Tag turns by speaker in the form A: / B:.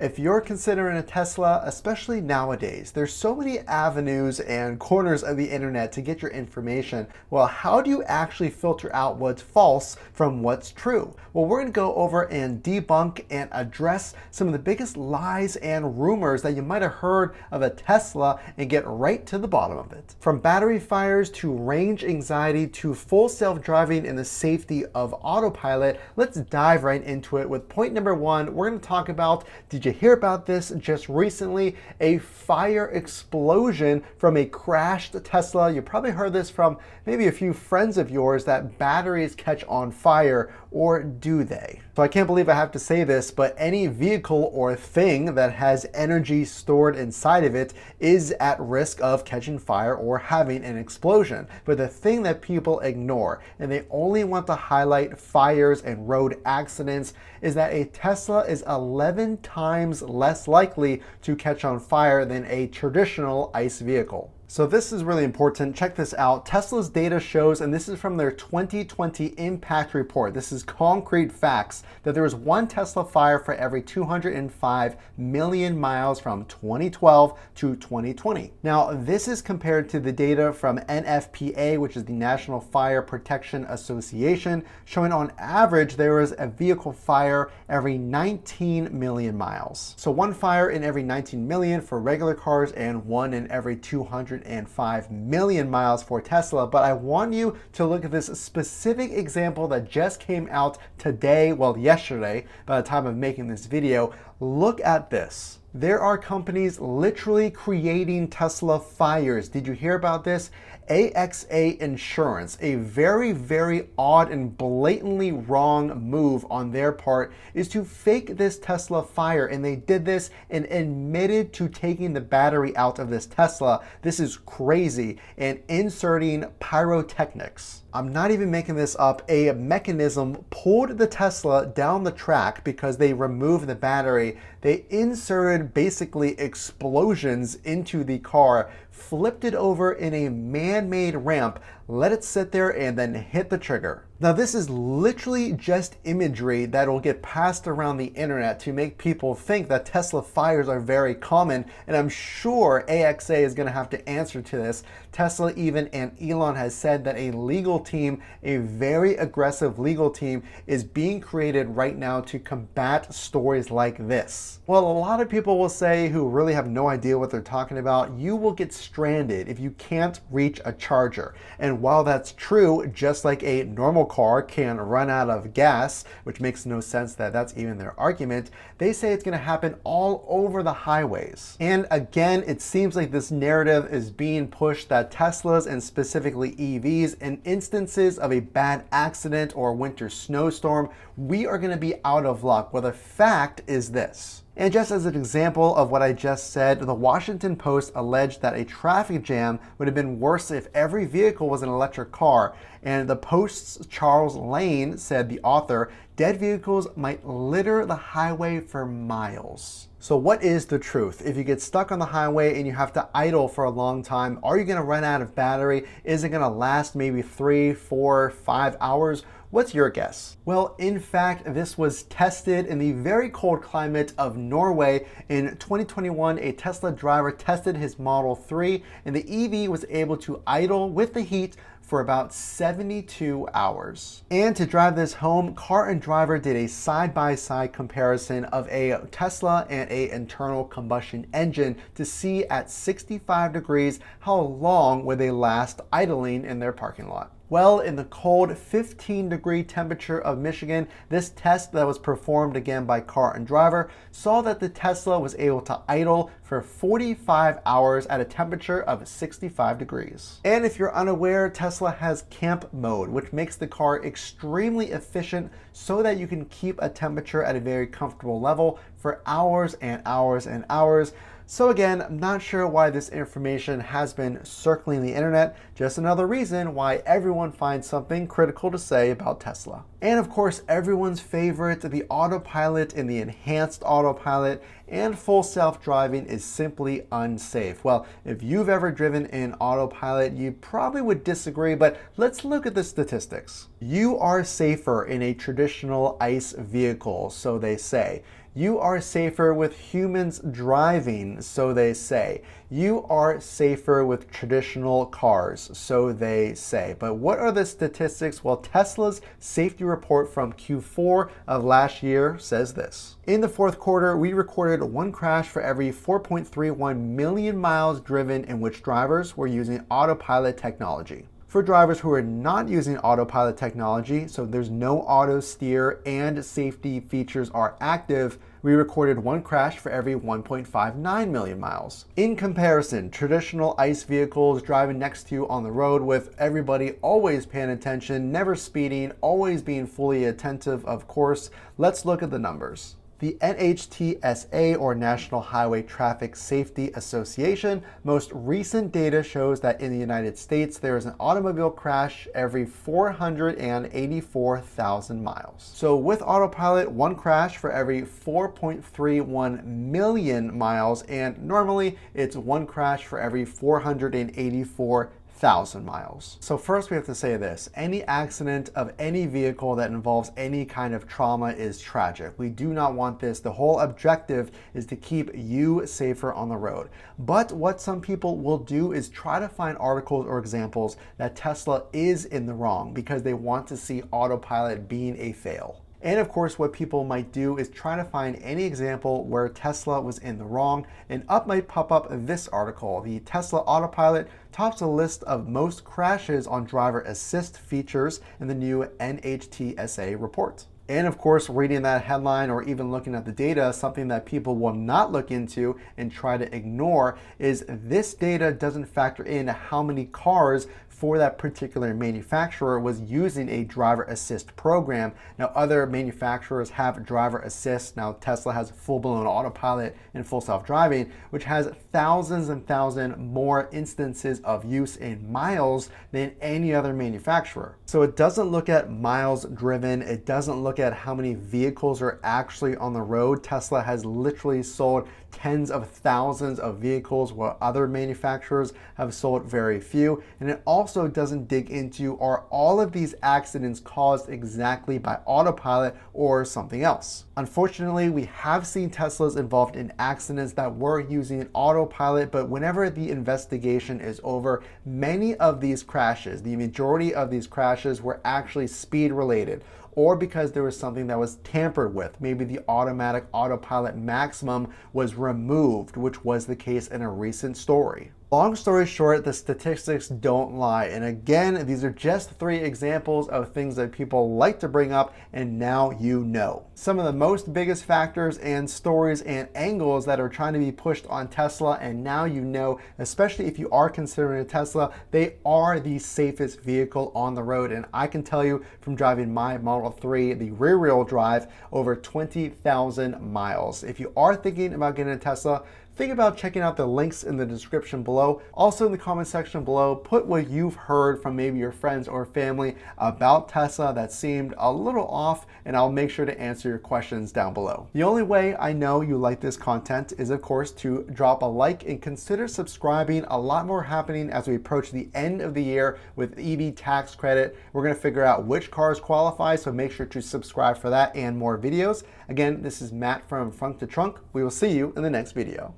A: If you're considering a Tesla, especially nowadays, there's so many avenues and corners of the internet to get your information. Well, how do you actually filter out what's false from what's true? Well, we're going to go over and debunk and address some of the biggest lies and rumors that you might have heard of a Tesla and get right to the bottom of it. From battery fires to range anxiety to full self-driving and the safety of autopilot, let's dive right into it with point number one. We're going to talk about, did you hear about this just recently? A fire explosion from a crashed Tesla. You probably heard this from maybe a few friends of yours that batteries catch on fire, or do they? So I can't believe I have to say this, but any vehicle or thing that has energy stored inside of it is at risk of catching fire or having an explosion. But the thing that people ignore, and they only want to highlight fires and road accidents, is that a Tesla is 11 times less likely to catch on fire than a traditional ICE vehicle. So this is really important. Check this out. Tesla's data shows, and this is from their 2020 impact report, this is concrete facts, that there was one Tesla fire for every 205 million miles from 2012 to 2020. Now, this is compared to the data from NFPA, which is the National Fire Protection Association, showing on average there was a vehicle fire every 19 million miles. So one fire in every 19 million for regular cars and one in every 205 million miles for Tesla. But I want you to look at this specific example that just came out today, well, yesterday, by the time of making this video. Look at this. There are companies literally creating Tesla fires. Did you hear about this? AXA Insurance, a very, very odd and blatantly wrong move on their part, is to fake this Tesla fire. And they did this and admitted to taking the battery out of this Tesla. This is crazy. And inserting pyrotechnics. I'm not even making this up. A mechanism pulled the Tesla down the track because they removed the battery. They inserted basically explosions into the car, flipped it over in a man-made ramp, let it sit there, and then hit the trigger. Now, this is literally just imagery that will get passed around the internet to make people think that Tesla fires are very common, and I'm sure AXA is going to have to answer to this. Tesla even and Elon has said that a legal team, a very aggressive legal team, is being created right now to combat stories like this. Well, a lot of people will say, who really have no idea what they're talking about, you will get stranded if you can't reach a charger. And while that's true, just like a normal car can run out of gas, which makes no sense that that's even their argument, they say it's going to happen all over the highways. And again, it seems like this narrative is being pushed that Teslas, and specifically EVs, in instances of a bad accident or winter snowstorm, we are going to be out of luck. Well, the fact is this. And just as an example of what I just said, the Washington Post alleged that a traffic jam would have been worse if every vehicle was an electric car. And the Post's Charles Lane said, the author, dead vehicles might litter the highway for miles. So what is the truth? If you get stuck on the highway and you have to idle for a long time, are you going to run out of battery? Is it going to last maybe 3, 4, 5 hours? What's your guess? Well, in fact, this was tested in the very cold climate of Norway. In 2021, a Tesla driver tested his Model 3, and the EV was able to idle with the heat for about 72 hours. And to drive this home, Car and Driver did a side-by-side comparison of a Tesla and an internal combustion engine to see at 65 degrees how long would they last idling in their parking lot. Well, in the cold 15-degree temperature of Michigan, this test that was performed again by Car and Driver saw that the Tesla was able to idle for 45 hours at a temperature of 65 degrees. And if you're unaware, Tesla has camp mode, which makes the car extremely efficient so that you can keep a temperature at a very comfortable level for hours and hours and hours. So again, I'm not sure why this information has been circling the internet, just another reason why everyone finds something critical to say about Tesla. And of course, everyone's favorite, the autopilot and the enhanced autopilot and full self-driving is simply unsafe. Well, if you've ever driven in autopilot, you probably would disagree, but let's look at the statistics. You are safer in a traditional ICE vehicle, so they say. You are safer with humans driving, so they say. You are safer with traditional cars, so they say. But what are the statistics? Well, Tesla's safety report from Q4 of last year says this. In the fourth quarter, we recorded one crash for every 4.31 million miles driven in which drivers were using autopilot technology. For drivers who are not using autopilot technology, so there's no auto steer and safety features are active, we recorded one crash for every 1.59 million miles. In comparison, traditional ICE vehicles driving next to you on the road with everybody always paying attention, never speeding, always being fully attentive, of course, let's look at the numbers. The NHTSA, or National Highway Traffic Safety Association, most recent data shows that in the United States, there is an automobile crash every 484,000 miles. So with autopilot, one crash for every 4.31 million miles, and normally it's one crash for every 484,000 miles. So first we have to say this, any accident of any vehicle that involves any kind of trauma is tragic. We do not want this. The whole objective is to keep you safer on the road. But what some people will do is try to find articles or examples that Tesla is in the wrong because they want to see autopilot being a fail. And of course, what people might do is try to find any example where Tesla was in the wrong, and up might pop up this article. The Tesla Autopilot tops a list of most crashes on driver assist features in the new NHTSA report. And of course, reading that headline or even looking at the data, something that people will not look into and try to ignore is this data doesn't factor in how many cars for that particular manufacturer was using a driver assist program. Now, other manufacturers have driver assist. Now, Tesla has full-blown autopilot and full self-driving, which has thousands and thousands more instances of use in miles than any other manufacturer. So it doesn't look at miles driven. It doesn't look at how many vehicles are actually on the road. Tesla has literally sold tens of thousands of vehicles while other manufacturers have sold very few. And it also doesn't dig into, are all of these accidents caused exactly by autopilot or something else? Unfortunately, we have seen Teslas involved in accidents that were using autopilot, but whenever the investigation is over, many of these crashes, the majority of these crashes were actually speed related, or because there was something that was tampered with. Maybe the automatic autopilot maximum was removed, which was the case in a recent story. Long story short, the statistics don't lie. And again, these are just 3 examples of things that people like to bring up, and now you know. Some of the most biggest factors and stories and angles that are trying to be pushed on Tesla, and now you know, especially if you are considering a Tesla, they are the safest vehicle on the road. And I can tell you from driving my Model 3, the rear-wheel drive, over 20,000 miles. If you are thinking about getting a Tesla, think about checking out the links in the description below. Also in the comment section below, put what you've heard from maybe your friends or family about Tesla that seemed a little off, and I'll make sure to answer your questions down below. The only way I know you like this content is, of course, to drop a like and consider subscribing. A lot more happening as we approach the end of the year with EV tax credit. We're going to figure out which cars qualify, so make sure to subscribe for that and more videos. Again, this is Matt from Frunk to Trunk. We will see you in the next video.